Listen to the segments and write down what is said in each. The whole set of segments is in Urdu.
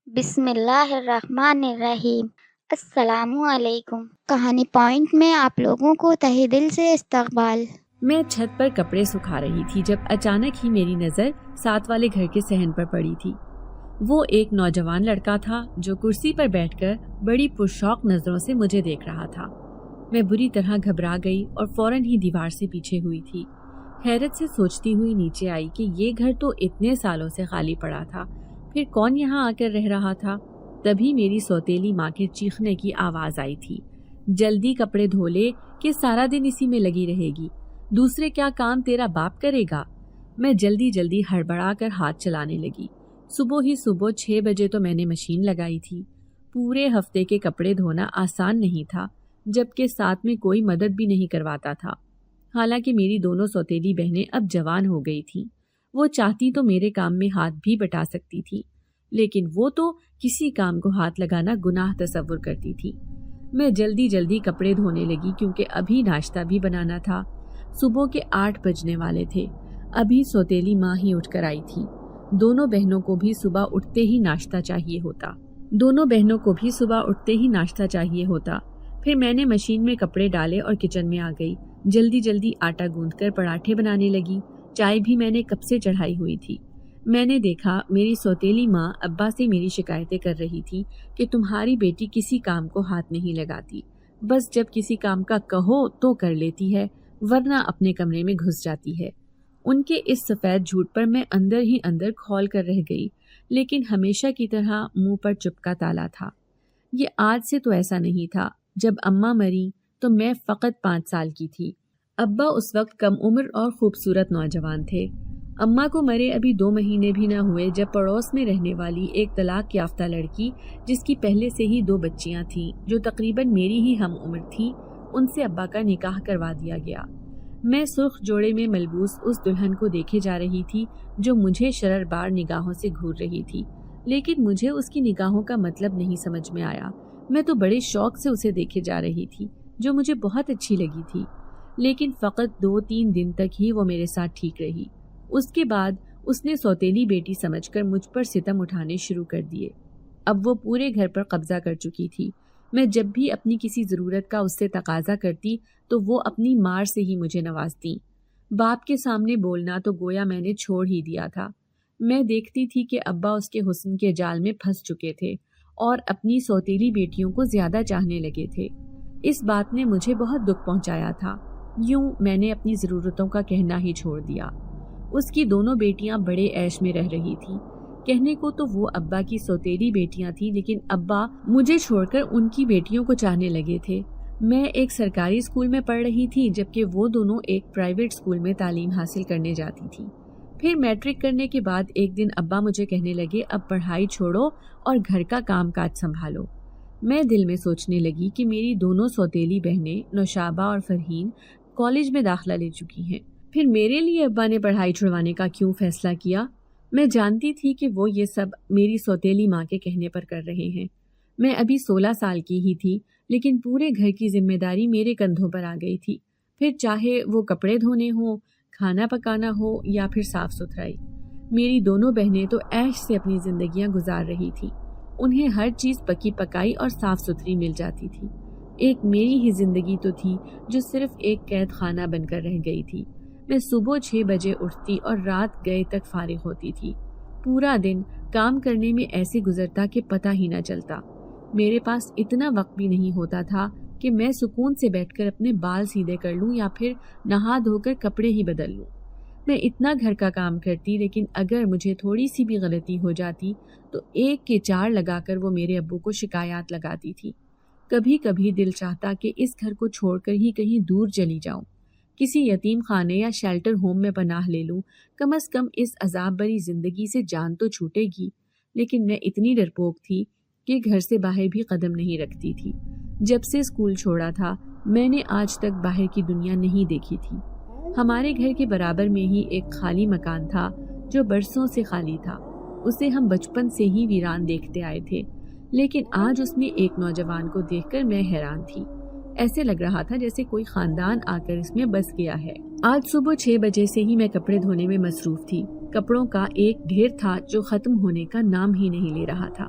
بسم اللہ الرحمن الرحیم۔ السلام علیکم۔ کہانی پوائنٹ میں آپ لوگوں کو تہہ دل سے استقبال۔ میں چھت پر کپڑے سکھا رہی تھی جب اچانک ہی میری نظر ساتھ والے گھر کے صحن پر پڑی تھی۔ وہ ایک نوجوان لڑکا تھا جو کرسی پر بیٹھ کر بڑی پرشوق نظروں سے مجھے دیکھ رہا تھا۔ میں بری طرح گھبرا گئی اور فوراً ہی دیوار سے پیچھے ہوئی تھی۔ حیرت سے سوچتی ہوئی نیچے آئی کہ یہ گھر تو اتنے سالوں سے خالی پڑا تھا، پھر کون یہاں آ کر رہ رہا تھا؟ تبھی میری سوتیلی ماں کے چیخنے کی آواز آئی تھی، جلدی کپڑے دھو لے کہ سارا دن اسی میں لگی رہے گی، دوسرے کیا کام تیرا باپ کرے گا؟ میں جلدی ہڑبڑا کر ہاتھ چلانے لگی۔ صبح ہی 6 بجے تو میں نے مشین لگائی تھی۔ پورے ہفتے کے کپڑے دھونا آسان نہیں تھا، جبکہ ساتھ میں کوئی مدد بھی نہیں کرواتا تھا۔ حالانکہ میری دونوں سوتیلی بہنیں اب جوان ہو گئی تھیں، وہ چاہتی تو میرے کام میں ہاتھ بھی بٹا سکتی تھی، لیکن وہ تو کسی کام کو ہاتھ لگانا گناہ تصور کرتی تھی۔ میں جلدی کپڑے دھونے لگی کیونکہ ابھی ناشتہ بھی بنانا تھا۔ صبح کے 8 بجنے والے تھے۔ ابھی سوتیلی ماں ہی اٹھ کر آئی تھی۔ دونوں بہنوں کو بھی صبح اٹھتے ہی ناشتہ چاہیے ہوتا۔ پھر میں نے مشین میں کپڑے ڈالے اور کچن میں آ گئی۔ جلدی آٹا گوندھ کر پراٹھے بنانے لگی۔ چائے بھی میں نے کب سے چڑھائی ہوئی تھی۔ میں نے دیکھا میری سوتیلی ماں ابا سے میری شکایتیں کر رہی تھی کہ تمہاری بیٹی کسی کام کو ہاتھ نہیں لگاتی، بس جب کسی کام کا کہو تو کر لیتی ہے، ورنہ اپنے کمرے میں گھس جاتی ہے۔ ان کے اس سفید جھوٹ پر میں اندر ہی اندر کھول کر رہ گئی، لیکن ہمیشہ کی طرح منہ پر چپ کا تالا تھا۔ یہ آج سے تو ایسا نہیں تھا۔ جب اماں مری تو میں فقط 5 سال کی تھی۔ ابا اس وقت کم عمر اور خوبصورت نوجوان تھے۔ اماں کو مرے ابھی 2 مہینے بھی نہ ہوئے جب پڑوس میں رہنے والی ایک طلاق یافتہ لڑکی، جس کی پہلے سے ہی 2 بچیاں تھیں جو تقریباً میری ہی ہم عمر تھیں، ان سے ابا کا نکاح کروا دیا گیا۔ میں سرخ جوڑے میں ملبوس اس دلہن کو دیکھے جا رہی تھی جو مجھے شرر بار نگاہوں سے گھور رہی تھی، لیکن مجھے اس کی نگاہوں کا مطلب نہیں سمجھ میں آیا۔ میں تو بڑے شوق سے اسے دیکھے جا رہی تھی، جو مجھے بہت اچھی لگی تھی، لیکن فقط 2-3 دن تک ہی وہ میرے ساتھ ٹھیک رہی۔ اس کے بعد اس نے سوتیلی بیٹی سمجھ کر مجھ پر ستم اٹھانے شروع کر دیے۔ اب وہ پورے گھر پر قبضہ کر چکی تھی۔ میں جب بھی اپنی کسی ضرورت کا اس سے تقاضا کرتی تو وہ اپنی مار سے ہی مجھے نوازتی۔ باپ کے سامنے بولنا تو گویا میں نے چھوڑ ہی دیا تھا۔ میں دیکھتی تھی کہ ابا اس کے حسن کے جال میں پھنس چکے تھے اور اپنی سوتیلی بیٹیوں کو زیادہ چاہنے لگے تھے۔ اس بات نے مجھے بہت دکھ پہنچایا تھا۔ یوں میں نے اپنی ضرورتوں کا کہنا ہی چھوڑ دیا۔ اس کی دونوں بیٹیاں بڑے عیش میں رہ رہی تھیں۔ کہنے کو تو وہ ابا کی سوتیلی بیٹیاں تھیں، لیکن ابا مجھے چھوڑ کر ان کی بیٹیوں کو چاہنے لگے تھے۔ میں ایک سرکاری اسکول میں پڑھ رہی تھی، جبکہ وہ دونوں ایک پرائیویٹ اسکول میں تعلیم حاصل کرنے جاتی تھی۔ پھر میٹرک کرنے کے بعد ایک دن ابا مجھے کہنے لگے، اب پڑھائی چھوڑو اور گھر کا کام کاج سنبھالو۔ میں دل میں سوچنے لگی کہ میری دونوں سوتیلی بہنیں نوشابہ اور فرحین کالج میں داخلہ لے چکی ہیں، پھر میرے لیے ابا نے پڑھائی چھڑوانے کا کیوں فیصلہ کیا؟ میں جانتی تھی کہ وہ یہ سب میری سوتیلی ماں کے کہنے پر کر رہے ہیں۔ میں ابھی 16 سال کی ہی تھی، لیکن پورے گھر کی ذمہ داری میرے کندھوں پر آ گئی تھی، پھر چاہے وہ کپڑے دھونے ہوں، کھانا پکانا ہو یا پھر صاف ستھرائی۔ میری دونوں بہنیں تو عیش سے اپنی زندگیاں گزار رہی تھی۔ انہیں ہر چیز پکی پکائی اور صاف ستھری مل جاتی تھی۔ ایک میری ہی زندگی تو تھی جو صرف ایک قید خانہ بن کر رہ گئی تھی۔ میں صبح 6 بجے اٹھتی اور رات گئے تک فارغ ہوتی تھی۔ پورا دن کام کرنے میں ایسے گزرتا کہ پتہ ہی نہ چلتا۔ میرے پاس اتنا وقت بھی نہیں ہوتا تھا کہ میں سکون سے بیٹھ کر اپنے بال سیدھے کر لوں یا پھر نہا دھو کر کپڑے ہی بدل لوں۔ میں اتنا گھر کا کام کرتی، لیکن اگر مجھے تھوڑی سی بھی غلطی ہو جاتی تو 1 کے 4 لگا کر وہ میرے ابو کو شکایات لگاتی تھی۔ کبھی کبھی دل چاہتا کہ اس گھر کو چھوڑ کر ہی کہیں دور چلی جاؤں، کسی یتیم خانے یا شیلٹر ہوم میں پناہ لے لوں، کم از کم اس عذاب بری زندگی سے جان تو چھوٹے گی۔ لیکن میں اتنی ڈرپوک تھی کہ گھر سے باہر بھی قدم نہیں رکھتی تھی۔ جب سے اسکول چھوڑا تھا میں نے آج تک باہر کی دنیا نہیں دیکھی تھی۔ ہمارے گھر کے برابر میں ہی ایک خالی مکان تھا جو برسوں سے خالی تھا۔ اسے ہم بچپن سے ہی ویران دیکھتے آئے تھے، لیکن آج اس میں ایک نوجوان کو دیکھ کر میں حیران تھی۔ ایسے لگ رہا تھا جیسے کوئی خاندان آ کر اس میں بس گیا ہے۔ آج صبح 6 بجے سے ہی میں کپڑے دھونے میں مصروف تھی۔ کپڑوں کا ایک ڈھیر تھا جو ختم ہونے کا نام ہی نہیں لے رہا تھا۔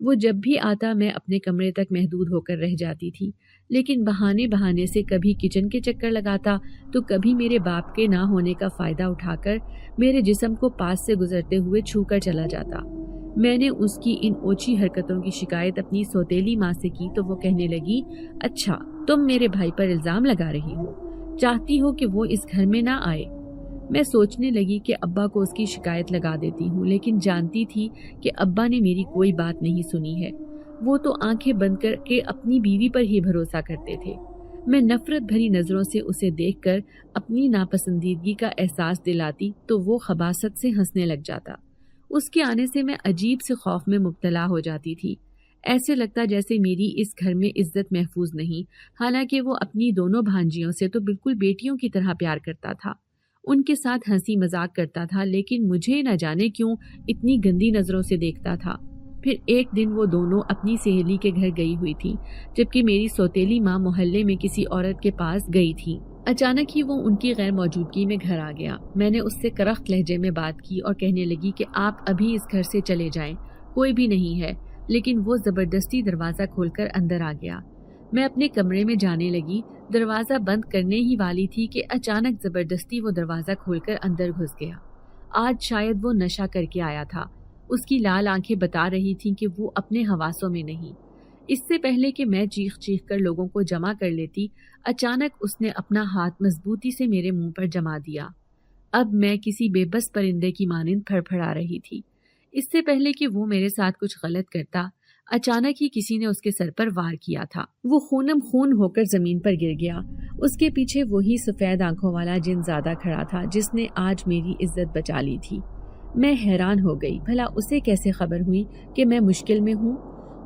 وہ جب بھی آتا میں اپنے کمرے تک محدود ہو کر رہ جاتی تھی، لیکن بہانے سے کبھی کچن کے چکر لگاتا تو کبھی میرے باپ کے نہ ہونے کا فائدہ اٹھا کر میرے جسم کو پاس سے گزرتے ہوئے چھو کر چلا جاتا۔ میں نے اس کی ان اوچھی حرکتوں کی شکایت اپنی سوتیلی ماں سے کی تو وہ کہنے لگی، اچھا تم میرے بھائی پر الزام لگا رہی ہو، چاہتی ہو کہ وہ اس گھر میں نہ آئے۔ میں سوچنے لگی کہ ابا کو اس کی شکایت لگا دیتی ہوں، لیکن جانتی تھی کہ ابا نے میری کوئی بات نہیں سنی ہے، وہ تو آنکھیں بند کر کے اپنی بیوی پر ہی بھروسہ کرتے تھے۔ میں نفرت بھری نظروں سے اسے دیکھ کر اپنی ناپسندیدگی کا احساس دلاتی تو وہ خباثت سے ہنسنے لگ جاتا۔ اس کے آنے سے میں عجیب سے خوف میں مبتلا ہو جاتی تھی، ایسے لگتا جیسے میری اس گھر میں عزت محفوظ نہیں، حالانکہ وہ اپنی دونوں بھانجیوں سے تو بالکل بیٹیوں کی طرح پیار کرتا تھا، ان کے ساتھ ہنسی مذاق کرتا تھا، لیکن مجھے نہ جانے کیوں اتنی گندی نظروں سے دیکھتا تھا۔ پھر ایک دن وہ دونوں اپنی سہیلی کے گھر گئی ہوئی تھی، جبکہ میری سوتیلی ماں محلے میں کسی عورت کے پاس گئی تھی۔ اچانک ہی وہ ان کی غیر موجودگی میں گھر آ گیا۔ میں نے اس سے کرخت لہجے میں بات کی اور کہنے لگی کہ آپ ابھی اس گھر سے چلے جائیں، کوئی بھی نہیں ہے، لیکن وہ زبردستی دروازہ کھول کر اندر آ گیا۔ میں اپنے کمرے میں جانے لگی، دروازہ بند کرنے ہی والی تھی کہ اچانک زبردستی وہ دروازہ کھول کر اندر گھس گیا۔ آج شاید وہ نشہ کر کے آیا تھا، اس کی لال آنکھیں بتا رہی تھیں کہ وہ اپنے حواسوں میں نہیں۔ اس سے پہلے کہ میں چیخ کر لوگوں کو جمع کر لیتی، اچانک اس نے اپنا ہاتھ مضبوطی سے میرے منہ پر جما دیا۔ اب میں کسی بے بس پرندے کی مانند پھڑپھڑا رہی تھی۔ اس سے پہلے کہ وہ میرے ساتھ کچھ غلط کرتا، اچانک ہی کسی نے اس کے سر پر وار کیا تھا۔ وہ خونم خون ہو کر زمین پر گر گیا۔ اس کے پیچھے وہی سفید آنکھوں والا جن زادہ کھڑا تھا جس نے آج میری عزت بچا لی تھی۔ میں حیران ہو گئی، بھلا اسے کیسے خبر ہوئی کہ میں مشکل میں ہوں؟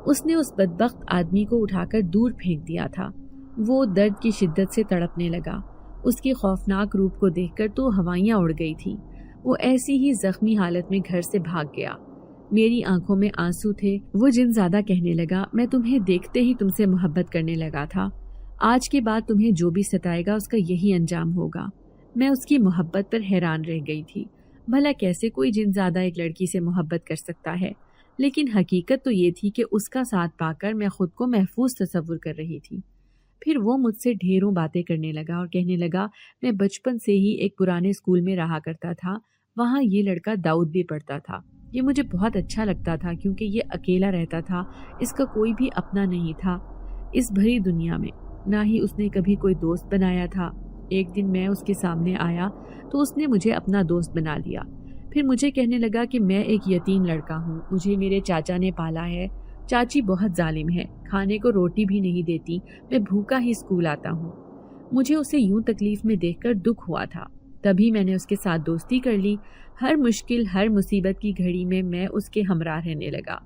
اس نے اس بدبخت آدمی کو اٹھا کر دور پھینک دیا تھا۔ وہ درد کی شدت سے تڑپنے لگا۔ اس کی خوفناک روپ کو دیکھ کر تو ہوائیاں اڑ گئی تھیں۔ وہ ایسی ہی زخمی حالت میں گھر سے بھاگ گیا۔ میری آنکھوں میں آنسو تھے۔ وہ جن زیادہ کہنے لگا، میں تمہیں دیکھتے ہی تم سے محبت کرنے لگا تھا، آج کے بعد تمہیں جو بھی ستائے گا اس کا یہی انجام ہوگا۔ میں اس کی محبت پر حیران رہ گئی تھی۔ بھلا کیسے کوئی جن زیادہ ایک لڑکی سے محبت کر سکتا ہے؟ لیکن حقیقت تو یہ تھی کہ اس کا ساتھ پا کر میں خود کو محفوظ تصور کر رہی تھی۔ پھر وہ مجھ سے ڈھیروں باتیں کرنے لگا اور کہنے لگا، میں بچپن سے ہی ایک پرانے اسکول میں رہا کرتا تھا، وہاں یہ لڑکا داؤد بھی پڑھتا تھا۔ یہ مجھے بہت اچھا لگتا تھا کیونکہ یہ اکیلا رہتا تھا، اس کا کوئی بھی اپنا نہیں تھا اس بھری دنیا میں، نہ ہی اس نے کبھی کوئی دوست بنایا تھا۔ ایک دن میں اس کے سامنے آیا تو اس نے مجھے اپنا دوست بنا لیا۔ پھر مجھے کہنے لگا کہ میں ایک یتیم لڑکا ہوں، مجھے میرے چاچا نے پالا ہے، چاچی بہت ظالم ہے، کھانے کو روٹی بھی نہیں دیتی، میں بھوکا ہی اسکول آتا ہوں۔ مجھے اسے یوں تکلیف میں دیکھ کر دکھ ہوا تھا، تبھی میں نے اس کے ساتھ دوستی کر لی۔ ہر مشکل، ہر مصیبت کی گھڑی میں میں اس کے ہمراہ رہنے لگا۔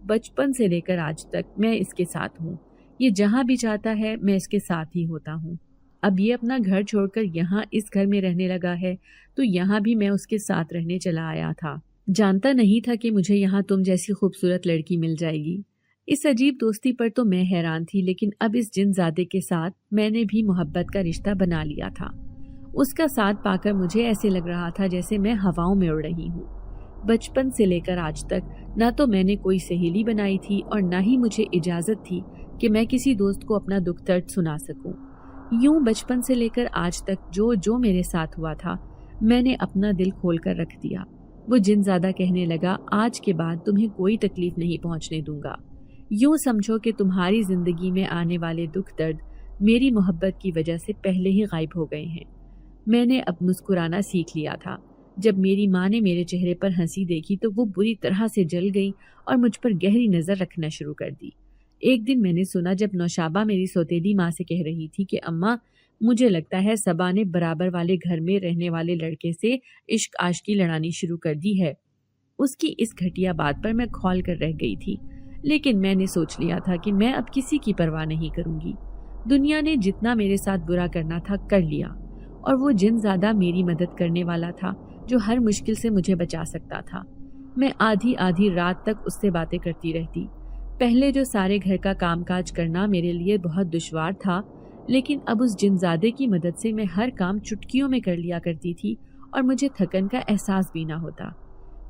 بچپن سے لے کر آج تک میں اس کے ساتھ ہوں، یہ جہاں بھی چاہتا ہے میں اس کے ساتھ ہی ہوتا ہوں۔ اب یہ اپنا گھر چھوڑ کر یہاں اس گھر میں رہنے لگا ہے تو یہاں بھی میں اس کے ساتھ رہنے چلا آیا تھا۔ جانتا نہیں تھا کہ مجھے یہاں تم جیسی خوبصورت لڑکی مل جائے گی۔ اس عجیب دوستی پر تو میں حیران تھی، لیکن اب اس جن زادے کے ساتھ میں نے بھی محبت کا رشتہ بنا لیا تھا۔ اس کا ساتھ پا کر مجھے ایسے لگ رہا تھا جیسے میں ہواؤں میں اڑ رہی ہوں۔ بچپن سے لے کر آج تک نہ تو میں نے کوئی سہیلی بنائی تھی اور نہ ہی مجھے اجازت تھی کہ میں کسی دوست کو اپنا دکھ درد سنا سکوں۔ یوں بچپن سے لے کر آج تک جو میرے ساتھ ہوا تھا میں نے اپنا دل کھول کر رکھ دیا۔ وہ جن زیادہ کہنے لگا، آج کے بعد تمہیں کوئی تکلیف نہیں پہنچنے دوں گا۔ یوں سمجھو کہ تمہاری زندگی میں آنے والے دکھ درد میری محبت کی وجہ سے پہلے ہی غائب ہو گئے ہیں۔ میں نے اب مسکرانا سیکھ لیا تھا۔ جب میری ماں نے میرے چہرے پر ہنسی دیکھی تو وہ بری طرح سے جل گئی اور مجھ پر گہری نظر رکھنا شروع کر دی۔ ایک دن میں نے سنا جب نوشابہ میری سوتیلی ماں سے کہہ رہی تھی کہ اماں، مجھے لگتا ہے صبا نے برابر والے گھر میں رہنے والے لڑکے سے عشق عاشقی لڑانی شروع کر دی ہے۔ اس کی اس گھٹیا بات پر میں کھول کر رہ گئی تھی، لیکن میں نے سوچ لیا تھا کہ میں اب کسی کی پرواہ نہیں کروں گی۔ دنیا نے جتنا میرے ساتھ برا کرنا تھا کر لیا، اور وہ جن زیادہ میری مدد کرنے والا تھا جو ہر مشکل سے مجھے بچا سکتا تھا۔ میں آدھی رات تک اس سے باتیں کرتی رہتی۔ پہلے جو سارے گھر کا کام کاج کرنا میرے لیے بہت دشوار تھا، لیکن اب اس جن زادے کی مدد سے میں ہر کام چٹکیوں میں کر لیا کرتی تھی اور مجھے تھکن کا احساس بھی نہ ہوتا۔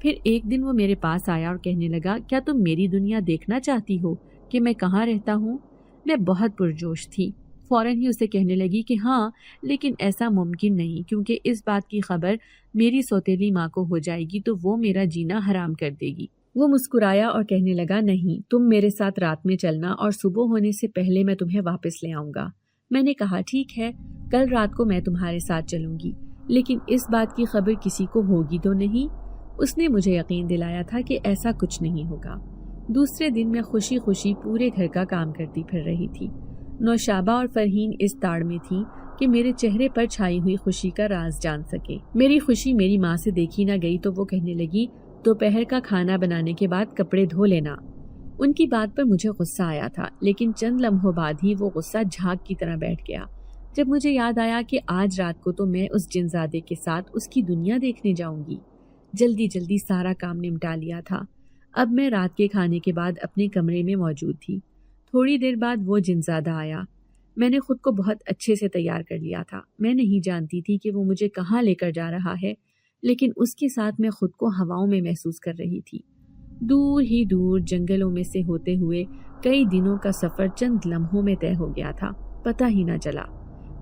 پھر ایک دن وہ میرے پاس آیا اور کہنے لگا کیا تم میری دنیا دیکھنا چاہتی ہو کہ میں کہاں رہتا ہوں؟ میں بہت پرجوش تھی، فوراً ہی اسے کہنے لگی کہ ہاں لیکن ایسا ممکن نہیں، کیونکہ اس بات کی خبر میری سوتیلی ماں کو ہو جائے گی تو وہ میرا جینا حرام کر دے گی۔ وہ مسکرایا اور کہنے لگا نہیں، تم میرے ساتھ رات میں چلنا اور صبح ہونے سے پہلے میں تمہیں واپس لے آؤں گا۔ میں نے کہا ٹھیک ہے، کل رات کو میں تمہارے ساتھ چلوں گی، لیکن اس بات کی خبر کسی کو ہوگی تو نہیں؟ اس نے مجھے یقین دلایا تھا کہ ایسا کچھ نہیں ہوگا۔ دوسرے دن میں خوشی خوشی پورے گھر کا کام کرتی پھر رہی تھی۔ نوشابہ اور فرحین اس تاڑ میں تھی کہ میرے چہرے پر چھائی ہوئی خوشی کا راز جان سکے۔ میری خوشی میری ماں سے دیکھی نہ گئی تو وہ کہنے لگی دوپہر کا کھانا بنانے کے بعد کپڑے دھو لینا۔ ان کی بات پر مجھے غصہ آیا تھا، لیکن چند لمحوں بعد ہی وہ غصہ جھاگ کی طرح بیٹھ گیا جب مجھے یاد آیا کہ آج رات کو تو میں اس جنزادے کے ساتھ اس کی دنیا دیکھنے جاؤں گی۔ جلدی جلدی سارا کام نمٹا لیا تھا۔ اب میں رات کے کھانے کے بعد اپنے کمرے میں موجود تھی۔ تھوڑی دیر بعد وہ جنزادہ آیا۔ میں نے خود کو بہت اچھے سے تیار کر لیا تھا۔ میں نہیں جانتی تھی کہ وہ مجھے کہاں لے کر جا رہا ہے، لیکن اس کے ساتھ میں خود کو ہواؤں میں محسوس کر رہی تھی۔ دور ہی دور جنگلوں میں سے ہوتے ہوئے کئی دنوں کا سفر چند لمحوں میں طے ہو گیا تھا، پتہ ہی نہ چلا۔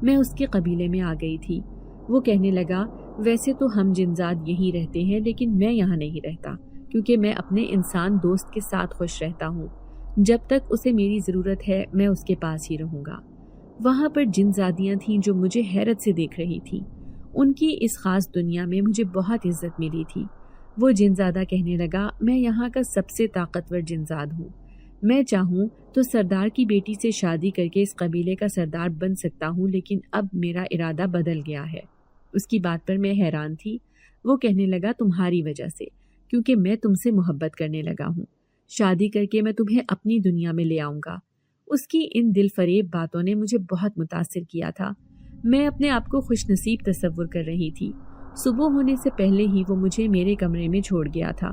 میں اس کے قبیلے میں آ گئی تھی۔ وہ کہنے لگا ویسے تو ہم جنزاد یہیں رہتے ہیں، لیکن میں یہاں نہیں رہتا، کیونکہ میں اپنے انسان دوست کے ساتھ خوش رہتا ہوں۔ جب تک اسے میری ضرورت ہے میں اس کے پاس ہی رہوں گا۔ وہاں پر جنزادیاں تھیں جو مجھے حیرت سے دیکھ رہی تھیں۔ ان کی اس خاص دنیا میں مجھے بہت عزت ملی تھی۔ وہ جنزادہ کہنے لگا میں یہاں کا سب سے طاقتور جنزاد ہوں۔ میں چاہوں تو سردار کی بیٹی سے شادی کر کے اس قبیلے کا سردار بن سکتا ہوں، لیکن اب میرا ارادہ بدل گیا ہے۔ اس کی بات پر میں حیران تھی۔ وہ کہنے لگا تمہاری وجہ سے، کیونکہ میں تم سے محبت کرنے لگا ہوں۔ شادی کر کے میں تمہیں اپنی دنیا میں لے آؤں گا۔ اس کی ان دل فریب باتوں نے مجھے بہت متاثر کیا تھا۔ میں اپنے آپ کو خوش نصیب تصور کر رہی تھی۔ صبح ہونے سے پہلے ہی وہ مجھے میرے کمرے میں چھوڑ گیا تھا۔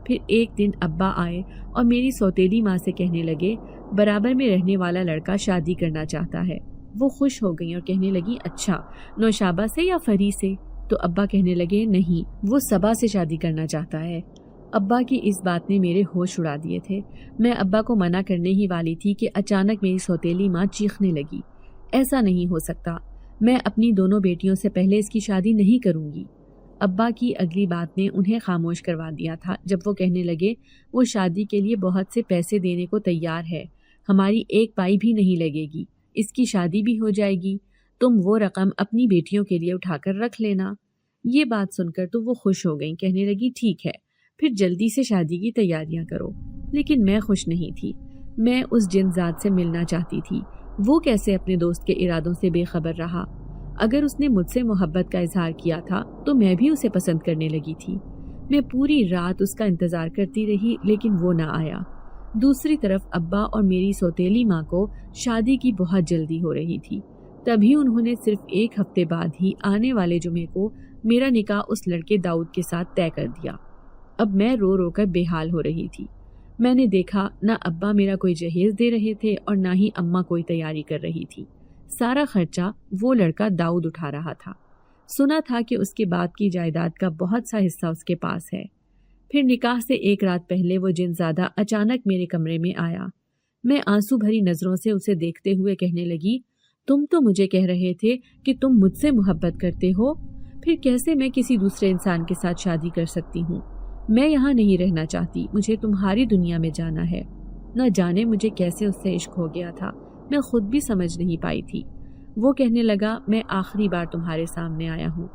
پھر ایک دن ابا آئے اور میری سوتیلی ماں سے کہنے لگے برابر میں رہنے والا لڑکا شادی کرنا چاہتا ہے۔ وہ خوش ہو گئی اور کہنے لگی اچھا، نوشابہ سے یا فری سے؟ تو ابا کہنے لگے نہیں، وہ صبا سے شادی کرنا چاہتا ہے۔ ابا کی اس بات نے میرے ہوش اڑا دیے تھے۔ میں ابا کو منع کرنے ہی والی تھی کہ اچانک میری سوتیلی ماں چیخنے لگی، ایسا نہیں ہو سکتا، میں اپنی دونوں بیٹیوں سے پہلے اس کی شادی نہیں کروں گی۔ ابا کی اگلی بات نے انہیں خاموش کروا دیا تھا جب وہ کہنے لگے وہ شادی کے لیے بہت سے پیسے دینے کو تیار ہے، ہماری ایک پائی بھی نہیں لگے گی، اس کی شادی بھی ہو جائے گی، تم وہ رقم اپنی بیٹیوں کے لیے اٹھا کر رکھ لینا۔ یہ بات سن کر تو وہ خوش ہو گئیں، کہنے لگی ٹھیک ہے، پھر جلدی سے شادی کی تیاریاں کرو۔ لیکن میں خوش نہیں تھی۔ میں اس جنزاد سے ملنا چاہتی تھی۔ وہ کیسے اپنے دوست کے ارادوں سے بے خبر رہا؟ اگر اس نے مجھ سے محبت کا اظہار کیا تھا تو میں بھی اسے پسند کرنے لگی تھی۔ میں پوری رات اس کا انتظار کرتی رہی، لیکن وہ نہ آیا۔ دوسری طرف ابا اور میری سوتیلی ماں کو شادی کی بہت جلدی ہو رہی تھی۔ تبھی انہوں نے صرف ایک ہفتے بعد ہی آنے والے جمعے کو میرا نکاح اس لڑکے داؤد کے ساتھ طے کر دیا۔ اب میں رو رو کر بے حال ہو رہی تھی۔ میں نے دیکھا نہ ابا میرا کوئی جہیز دے رہے تھے اور نہ ہی اماں کوئی تیاری کر رہی تھی۔ سارا خرچہ وہ لڑکا داؤد اٹھا رہا تھا۔ سنا تھا کہ اس کے باپ کی جائیداد کا بہت سا حصہ اس کے پاس ہے۔ پھر نکاح سے ایک رات پہلے وہ جنزادہ اچانک میرے کمرے میں آیا۔ میں آنسو بھری نظروں سے اسے دیکھتے ہوئے کہنے لگی تم تو مجھے کہہ رہے تھے کہ تم مجھ سے محبت کرتے ہو، پھر کیسے میں کسی دوسرے انسان کے ساتھ شادی کر سکتی ہوں؟ میں یہاں نہیں رہنا چاہتی، مجھے تمہاری دنیا میں جانا ہے۔ نہ جانے مجھے کیسے اس سے عشق ہو گیا تھا، میں خود بھی سمجھ نہیں پائی تھی۔ وہ کہنے لگا میں آخری بار تمہارے سامنے آیا ہوں،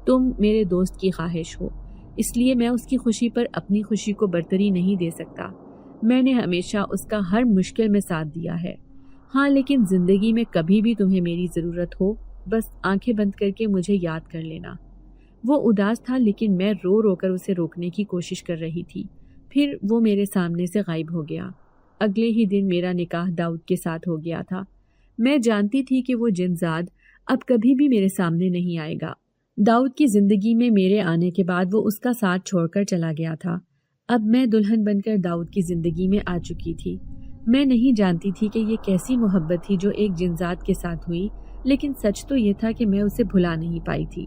تم میرے دوست کی خواہش ہو، اس لیے میں اس کی خوشی پر اپنی خوشی کو برتری نہیں دے سکتا۔ میں نے ہمیشہ اس کا ہر مشکل میں ساتھ دیا ہے۔ ہاں لیکن زندگی میں کبھی بھی تمہیں میری ضرورت ہو بس آنکھیں بند کر کے مجھے یاد کر لینا۔ وہ اداس تھا لیکن میں رو رو کر اسے روکنے کی کوشش کر رہی تھی۔ پھر وہ میرے سامنے سے غائب ہو گیا۔ اگلے ہی دن میرا نکاح داؤد کے ساتھ ہو گیا تھا۔ میں جانتی تھی کہ وہ جنزاد اب کبھی بھی میرے سامنے نہیں آئے گا۔ داؤد کی زندگی میں میرے آنے کے بعد وہ اس کا ساتھ چھوڑ کر چلا گیا تھا۔ اب میں دلہن بن کر داؤد کی زندگی میں آ چکی تھی۔ میں نہیں جانتی تھی کہ یہ کیسی محبت تھی جو ایک جنزاد کے ساتھ ہوئی، لیکن سچ تو یہ تھا کہ میں اسے بھلا نہیں پائی تھی۔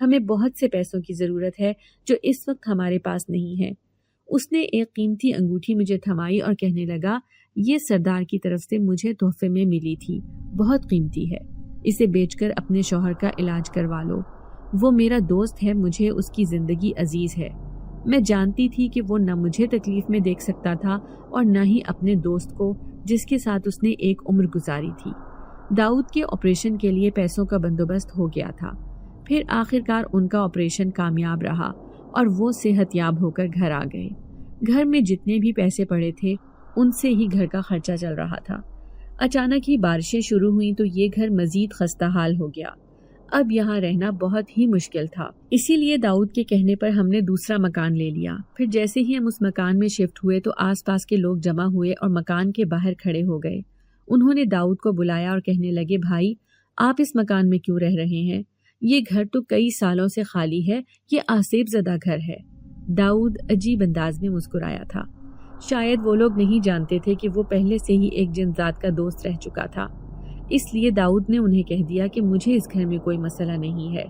ہمیں بہت سے پیسوں کی ضرورت ہے جو اس وقت ہمارے پاس نہیں ہے۔ اس نے ایک قیمتی انگوٹھی مجھے تھمائی اور کہنے لگا، یہ سردار کی طرف سے مجھے تحفے میں ملی تھی، بہت قیمتی ہے، اسے بیچ کر اپنے شوہر کا علاج کروا لو۔ وہ میرا دوست ہے، مجھے اس کی زندگی عزیز ہے۔ میں جانتی تھی کہ وہ نہ مجھے تکلیف میں دیکھ سکتا تھا اور نہ ہی اپنے دوست کو جس کے ساتھ اس نے ایک عمر گزاری تھی۔ داؤد کے آپریشن کے لیے پیسوں کا بندوبست ہو گیا تھا۔ پھر آخرکار ان کا آپریشن کامیاب رہا اور وہ صحت یاب ہو کر گھر آ گئے۔ گھر میں جتنے بھی پیسے پڑے تھے ان سے ہی گھر کا خرچہ چل رہا تھا۔ اچانک ہی بارشیں شروع ہوئیں تو یہ گھر مزید خستہ حال ہو گیا۔ اب یہاں رہنا بہت ہی مشکل تھا، اسی لیے داؤد کے کہنے پر ہم نے دوسرا مکان لے لیا۔ پھر جیسے ہی ہم اس مکان میں شفٹ ہوئے تو آس پاس کے لوگ جمع ہوئے اور مکان کے باہر کھڑے ہو گئے۔ انہوں نے داؤد کو بلایا اور کہنے لگے، بھائی آپ اس مکان میں کیوں رہ رہے ہیں؟ یہ گھر تو کئی سالوں سے خالی ہے، یہ آسیب زدہ گھر ہے۔ داؤد عجیب انداز میں مسکرایا تھا۔ شاید وہ لوگ نہیں جانتے تھے کہ وہ پہلے سے ہی ایک جن ذات کا دوست رہ چکا تھا، اس لیے داؤد نے انہیں کہہ دیا کہ مجھے اس گھر میں کوئی مسئلہ نہیں ہے،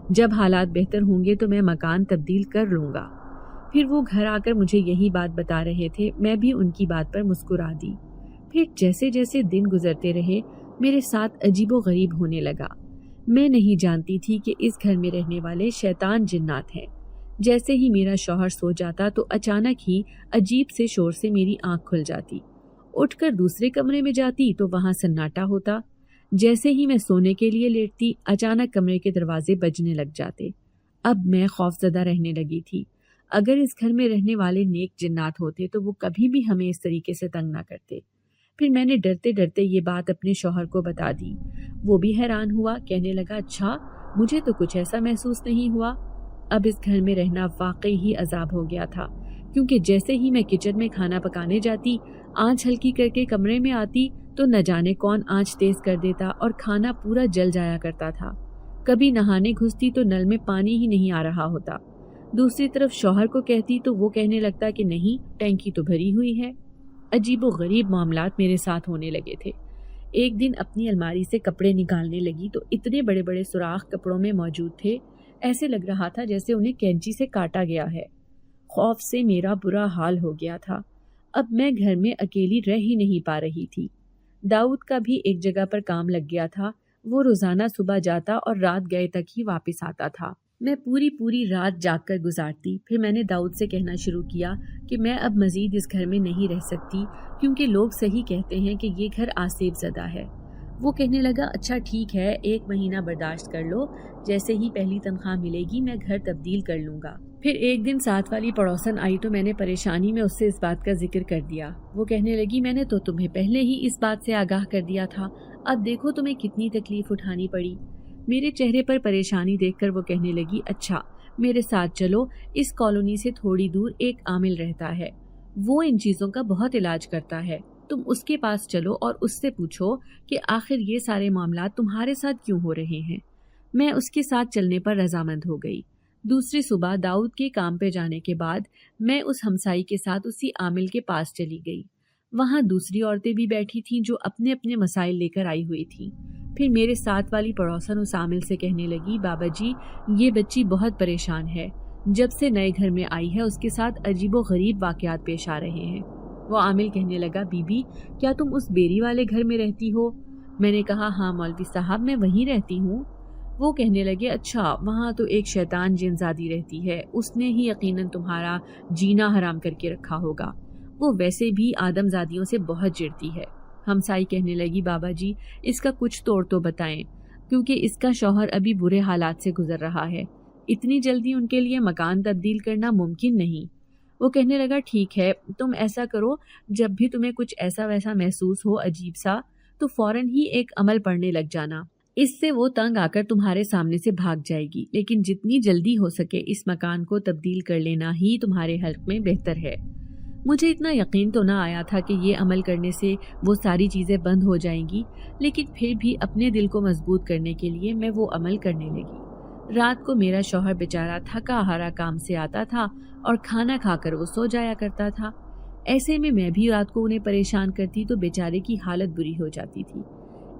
جب حالات بہتر ہوں گے تو میں مکان تبدیل کر لوں گا۔ پھر وہ گھر آ کر مجھے یہی بات بتا رہے تھے، میں بھی ان کی بات پر مسکرا دی۔ پھر جیسے جیسے دن گزرتے رہے میرے ساتھ عجیب و غریب ہونے لگا۔ میں نہیں جانتی تھی کہ اس گھر میں رہنے والے شیطان جنات ہیں۔ جیسے ہی میرا شوہر سو جاتا تو اچانک ہی عجیب سے شور سے میری آنکھ کھل جاتی۔ اٹھ کر دوسرے کمرے میں جاتی تو وہاں سناٹا ہوتا۔ جیسے ہی میں سونے کے لیے لیٹتی اچانک کمرے کے دروازے بجنے لگ جاتے۔ اب میں خوفزدہ رہنے لگی تھی۔ اگر اس گھر میں رہنے والے نیک جنات ہوتے تو وہ کبھی بھی ہمیں اس طریقے سے تنگ نہ کرتے۔ پھر میں نے ڈرتے ڈرتے یہ بات اپنے شوہر کو بتا دی۔ وہ بھی حیران ہوا، کہنے لگا، اچھا مجھے تو کچھ ایسا محسوس نہیں ہوا۔ اب اس گھر میں رہنا واقعی ہی عذاب ہو گیا تھا، کیونکہ جیسے ہی میں کچن میں کھانا پکانے جاتی، آنچ ہلکی کر کے کمرے میں آتی تو نہ جانے کون آنچ تیز کر دیتا اور کھانا پورا جل جایا کرتا تھا۔ کبھی نہانے گھستی تو نل میں پانی ہی نہیں آ رہا ہوتا۔ دوسری طرف شوہر کو کہتی تو وہ کہنے لگتا کہ نہیں، ٹینکی تو بھری ہوئی ہے۔ عجیب و غریب معاملات میرے ساتھ ہونے لگے تھے۔ ایک دن اپنی الماری سے کپڑے نکالنے لگی تو اتنے بڑے بڑے سوراخ کپڑوں میں موجود تھے، ایسے لگ رہا تھا جیسے انہیں کینچی سے کاٹا گیا ہے۔ خوف سے میرا برا حال ہو گیا تھا۔ اب میں گھر میں اکیلی رہ ہی نہیں پا رہی تھی۔ داؤد کا بھی ایک جگہ پر کام لگ گیا تھا، وہ روزانہ صبح جاتا اور رات گئے تک ہی واپس آتا تھا۔ میں پوری رات جاگ کر گزارتی۔ پھر میں نے داؤد سے کہنا شروع کیا کہ میں اب مزید اس گھر میں نہیں رہ سکتی، کیونکہ لوگ صحیح کہتے ہیں کہ یہ گھر آسیب زدہ ہے۔ وہ کہنے لگا، اچھا ٹھیک ہے، 1 مہینہ برداشت کر لو، جیسے ہی پہلی تنخواہ ملے گی میں گھر تبدیل کر لوں گا۔ پھر ایک دن ساتھ والی پڑوسن آئی تو میں نے پریشانی میں اس سے اس بات کا ذکر کر دیا۔ وہ کہنے لگی، میں نے تو تمہیں پہلے ہی اس بات سے آگاہ کر دیا تھا، اب دیکھو تمہیں کتنی تکلیف اٹھانی پڑی۔ میرے چہرے پر پریشانی دیکھ کر وہ کہنے لگی، اچھا میرے ساتھ چلو، اس کالونی سے تھوڑی دور ایک عامل رہتا ہے، وہ ان چیزوں کا بہت علاج کرتا ہے، تم اس کے پاس چلو اور اس سے پوچھو کہ آخر یہ سارے معاملات تمہارے ساتھ کیوں ہو رہے ہیں۔ میں اس کے ساتھ چلنے پر رضامند ہو گئی۔ دوسری صبح داؤد کے کام پہ جانے کے بعد میں اس ہمسائی کے ساتھ اسی عامل کے پاس چلی گئی۔ وہاں دوسری عورتیں بھی بیٹھی تھیں جو اپنے اپنے مسائل لے کر آئی ہوئی تھیں۔ پھر میرے ساتھ والی پڑوسن اس عامل سے کہنے لگی، بابا جی یہ بچی بہت پریشان ہے، جب سے نئے گھر میں آئی ہے اس کے ساتھ عجیب و غریب واقعات پیش آ رہے ہیں۔ وہ عامل کہنے لگا، بی بی کیا تم اس بیری والے گھر میں رہتی ہو؟ میں نے کہا، ہاں مولوی صاحب میں وہیں رہتی ہوں۔ وہ کہنے لگے، اچھا وہاں تو ایک شیطان جن زادی رہتی ہے، اس نے ہی یقیناً تمہارا جینا حرام کر کے رکھا ہوگا، وہ ویسے بھی آدم زادیوں سے بہت چڑتی ہے۔ ہمسائی کہنے لگی، بابا جی اس کا کچھ توڑ تو بتائیں، کیونکہ اس کا شوہر ابھی برے حالات سے گزر رہا ہے، اتنی جلدی ان کے لیے مکان تبدیل کرنا ممکن نہیں۔ وہ کہنے لگا، ٹھیک ہے تم ایسا کرو، جب بھی تمہیں کچھ ایسا ویسا محسوس ہو عجیب سا تو فوراً ہی ایک عمل پڑھنے لگ جانا، اس سے وہ تنگ آ کر تمہارے سامنے سے بھاگ جائے گی، لیکن جتنی جلدی ہو سکے اس مکان کو تبدیل کر لینا ہی تمہارے حق میں بہتر ہے۔ مجھے اتنا یقین تو نہ آیا تھا کہ یہ عمل کرنے سے وہ ساری چیزیں بند ہو جائیں گی، لیکن پھر بھی اپنے دل کو مضبوط کرنے کے لیے میں وہ عمل کرنے لگی۔ رات کو میرا شوہر بیچارہ تھکا ہارا کام سے آتا تھا اور کھانا کھا کر وہ سو جایا کرتا تھا۔ ایسے میں بھی رات کو انہیں پریشان کرتی تو بیچارے کی حالت بری ہو جاتی تھی،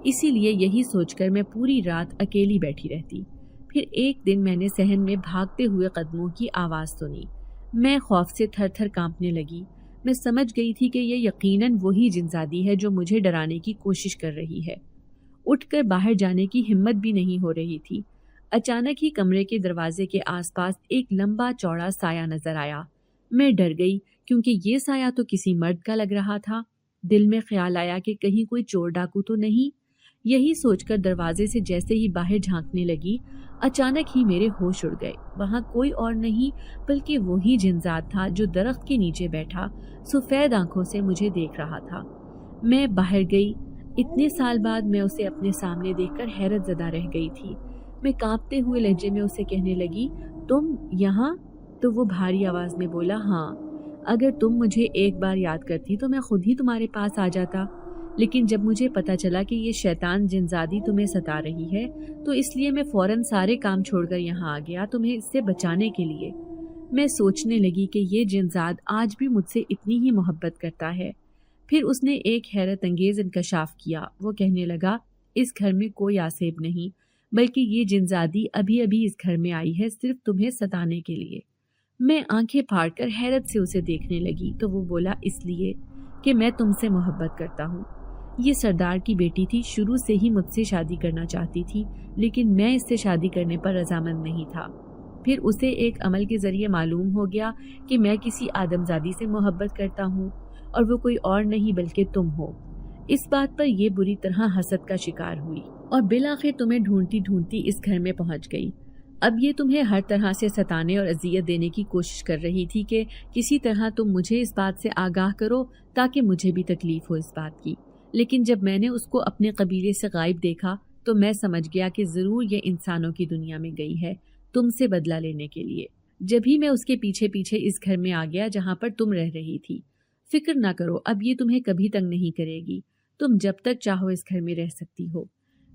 اسی لیے یہی سوچ کر میں پوری رات اکیلی بیٹھی رہتی۔ پھر ایک دن میں نے صحن میں بھاگتے ہوئے قدموں کی آواز سنی۔ میں خوف سے تھر تھر کانپنے لگی۔ میں سمجھ گئی تھی کہ یہ یقیناً وہی جنزادی ہے جو مجھے ڈرانے کی کوشش کر رہی ہے۔ اٹھ کر باہر جانے کی ہمت بھی نہیں ہو رہی تھی۔ اچانک ہی کمرے کے دروازے کے آس پاس ایک لمبا چوڑا سایہ نظر آیا۔ میں ڈر گئی کیونکہ یہ سایہ تو کسی مرد کا لگ رہا تھا۔ دل میں خیال آیا کہ کہیں کوئی چور ڈاکو تو نہیں۔ یہی سوچ کر دروازے سے جیسے ہی باہر جھانکنے لگی، اچانک ہی میرے ہوش اڑ گئے۔ وہاں کوئی اور نہیں بلکہ وہی جنزاد تھا جو درخت کے نیچے بیٹھا سفید آنکھوں سے مجھے دیکھ رہا تھا۔ میں باہر گئی۔ اتنے سال بعد میں اسے اپنے سامنے دیکھ کر حیرت زدہ رہ گئی تھی۔ میں کانپتے ہوئے لہجے میں اسے کہنے لگی، تم یہاں؟ تو وہ بھاری آواز میں بولا، ہاں، اگر تم مجھے ایک بار یاد کرتی تو میں خود ہی تمہارے پاس آ جاتا، لیکن جب مجھے پتا چلا کہ یہ شیطان جنزادی تمہیں ستا رہی ہے تو اس لیے میں فوراً سارے کام چھوڑ کر یہاں آ گیا تمہیں اس سے بچانے کے لیے۔ میں سوچنے لگی کہ یہ جنزاد آج بھی مجھ سے اتنی ہی محبت کرتا ہے۔ پھر اس نے ایک حیرت انگیز انکشاف کیا۔ وہ کہنے لگا، اس گھر میں کوئی آسیب نہیں، بلکہ یہ جنزادی ابھی ابھی اس گھر میں آئی ہے صرف تمہیں ستانے کے لیے۔ میں آنکھیں پھاڑ کر حیرت سے اسے دیکھنے لگی تو وہ بولا، اس لیے کہ میں تم سے محبت کرتا ہوں۔ یہ سردار کی بیٹی تھی، شروع سے ہی مجھ سے شادی کرنا چاہتی تھی، لیکن میں اس سے شادی کرنے پر رضامند نہیں تھا۔ پھر اسے ایک عمل کے ذریعے معلوم ہو گیا کہ میں کسی آدمزادی سے محبت کرتا ہوں اور وہ کوئی اور نہیں بلکہ تم ہو۔ اس بات پر یہ بری طرح حسد کا شکار ہوئی اور بالآخر تمہیں ڈھونڈتی ڈھونڈتی اس گھر میں پہنچ گئی۔ اب یہ تمہیں ہر طرح سے ستانے اور اذیت دینے کی کوشش کر رہی تھی کہ کسی طرح تم مجھے اس بات سے آگاہ کرو تاکہ مجھے بھی تکلیف ہو اس بات کی۔ لیکن جب میں نے اس کو اپنے قبیلے سے غائب دیکھا تو میں سمجھ گیا کہ ضرور یہ انسانوں کی دنیا میں گئی ہے تم سے بدلہ لینے کے لیے۔ جب ہی میں اس کے پیچھے پیچھے اس گھر میں آ گیا جہاں پر تم رہ رہی تھی۔ فکر نہ کرو، اب یہ تمہیں کبھی تنگ نہیں کرے گی، تم جب تک چاہو اس گھر میں رہ سکتی ہو۔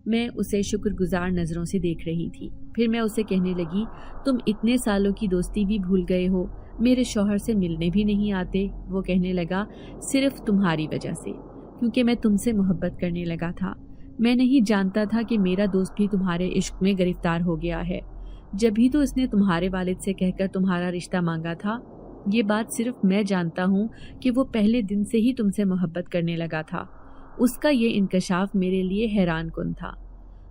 میں اسے شکر گزار نظروں سے دیکھ رہی تھی۔ پھر میں اسے کہنے لگی، تم اتنے سالوں کی دوستی بھی بھول گئے ہو، میرے شوہر سے ملنے بھی نہیں آتے۔ وہ کہنے لگا، صرف تمہاری وجہ سے، کیونکہ میں تم سے محبت کرنے لگا تھا۔ میں نہیں جانتا تھا کہ میرا دوست بھی تمہارے عشق میں گرفتار ہو گیا ہے۔ جب ہی تو اس نے تمہارے والد سے کہہ کر تمہارا رشتہ مانگا تھا۔ یہ بات صرف میں جانتا ہوں کہ وہ پہلے دن سے ہی تم سے محبت کرنے لگا تھا۔ اس کا یہ انکشاف میرے لیے حیران کن تھا۔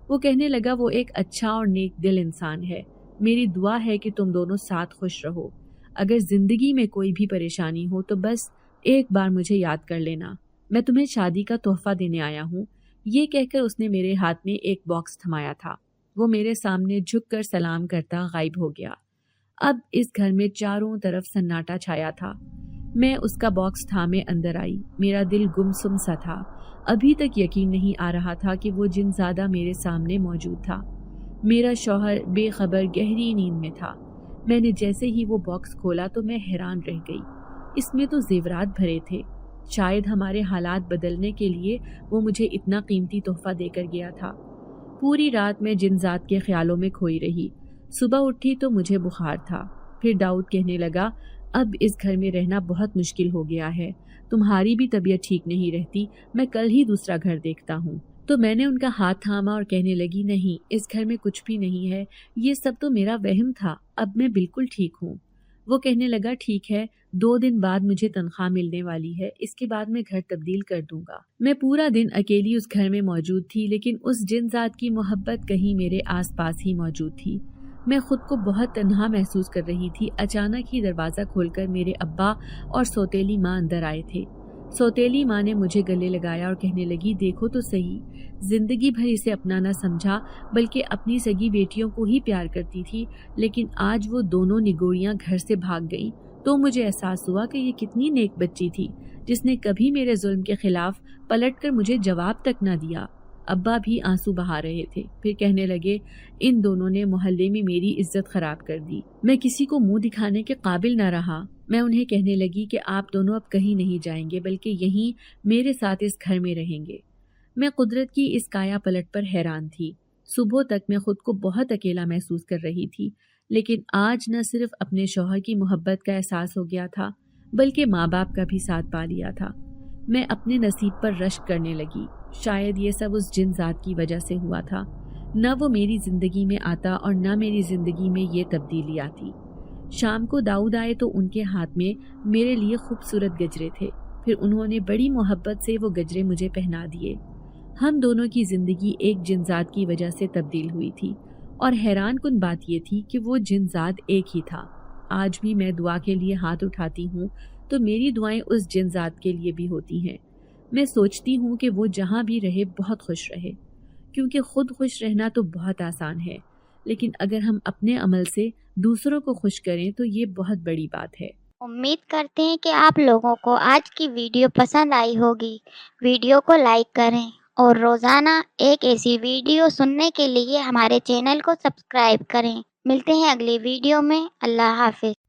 وہ کہنے لگا، وہ ایک اچھا اور نیک دل انسان ہے۔ میری دعا ہے کہ تم دونوں ساتھ خوش رہو۔ اگر زندگی میں کوئی بھی پریشانی ہو تو بس ایک بار مجھے یاد کر لینا، میں تمہیں شادی کا تحفہ دینے آیا ہوں۔ یہ کہہ کر اس نے میرے ہاتھ میں ایک باکس تھمایا تھا۔ وہ میرے سامنے جھک کر سلام کرتا غائب ہو گیا۔ اب اس گھر میں چاروں طرف سناٹا چھایا تھا۔ میں اس کا باکس تھامے اندر آئی۔ میرا دل گمسم سا تھا۔ ابھی تک یقین نہیں آ رہا تھا کہ وہ جنزادہ میرے سامنے موجود تھا۔ میرا شوہر بے خبر گہری نیند میں تھا۔ میں نے جیسے ہی وہ باکس کھولا تو میں حیران رہ گئی۔ اس میں تو زیورات بھرے تھے۔ شاید ہمارے حالات بدلنے کے لیے وہ مجھے اتنا قیمتی تحفہ دے کر گیا تھا۔ پوری رات میں جنزاد کے خیالوں میں کھوئی رہی۔ صبح اٹھی تو مجھے بخار تھا۔ پھر داؤد کہنے لگا، اب اس گھر میں رہنا بہت مشکل ہو گیا ہے، تمہاری بھی طبیعت ٹھیک نہیں رہتی، میں کل ہی دوسرا گھر دیکھتا ہوں۔ تو میں نے ان کا ہاتھ تھاما اور کہنے لگی، نہیں، اس گھر میں کچھ بھی نہیں ہے، یہ سب تو میرا وہم تھا، اب میں بالکل ٹھیک ہوں۔ وہ کہنے لگا، ٹھیک ہے، 2 دن بعد مجھے تنخواہ ملنے والی ہے، اس کے بعد میں گھر تبدیل کر دوں گا۔ میں پورا دن اکیلی اس گھر میں موجود تھی، لیکن اس جنزاد کی محبت کہیں میرے آس پاس ہی موجود تھی۔ میں خود کو بہت تنہا محسوس کر رہی تھی۔ اچانک ہی دروازہ کھول کر میرے ابا اور سوتیلی ماں اندر آئے تھے۔ سوتیلی ماں نے مجھے گلے لگایا اور کہنے لگی، دیکھو تو صحیح، زندگی بھر اسے اپنا نہ سمجھا بلکہ اپنی سگی بیٹیوں کو ہی پیار کرتی تھی، لیکن آج وہ دونوں نگوڑیاں گھر سے بھاگ گئیں تو مجھے احساس ہوا کہ یہ کتنی نیک بچی تھی جس نے کبھی میرے ظلم کے خلاف پلٹ کر مجھے جواب تک نہ دیا۔ ابا بھی آنسو بہا رہے تھے۔ پھر کہنے لگے، ان دونوں نے محلے میں میری عزت خراب کر دی، میں کسی کو منہ دکھانے کے قابل نہ رہا۔ میں انہیں کہنے لگی کہ آپ دونوں اب کہیں نہیں جائیں گے بلکہ یہیں میرے ساتھ اس گھر میں رہیں گے۔ میں قدرت کی اس کایا پلٹ پر حیران تھی۔ صبح تک میں خود کو بہت اکیلا محسوس کر رہی تھی، لیکن آج نہ صرف اپنے شوہر کی محبت کا احساس ہو گیا تھا بلکہ ماں باپ کا بھی ساتھ پا لیا تھا۔ میں اپنے نصیب پر رشک کرنے لگی۔ شاید یہ سب اس جنزاد کی وجہ سے ہوا تھا۔ نہ وہ میری زندگی میں آتا اور نہ میری زندگی میں یہ تبدیلی آتی۔ شام کو داؤد آئے تو ان کے ہاتھ میں میرے لیے خوبصورت گجرے تھے۔ پھر انہوں نے بڑی محبت سے وہ گجرے مجھے پہنا دیے۔ ہم دونوں کی زندگی ایک جنزاد کی وجہ سے تبدیل ہوئی تھی، اور حیران کن بات یہ تھی کہ وہ جنزاد ایک ہی تھا۔ آج بھی میں دعا کے لیے ہاتھ اٹھاتی ہوں تو میری دعائیں اس جنزاد کے لیے بھی ہوتی ہیں۔ میں سوچتی ہوں کہ وہ جہاں بھی رہے بہت خوش رہے، کیونکہ خود خوش رہنا تو بہت آسان ہے، لیکن اگر ہم اپنے عمل سے دوسروں کو خوش کریں تو یہ بہت بڑی بات ہے۔ امید کرتے ہیں کہ آپ لوگوں کو آج کی ویڈیو پسند آئی ہوگی۔ ویڈیو کو لائک کریں اور روزانہ ایک ایسی ویڈیو سننے کے لیے ہمارے چینل کو سبسکرائب کریں۔ ملتے ہیں اگلی ویڈیو میں۔ اللہ حافظ۔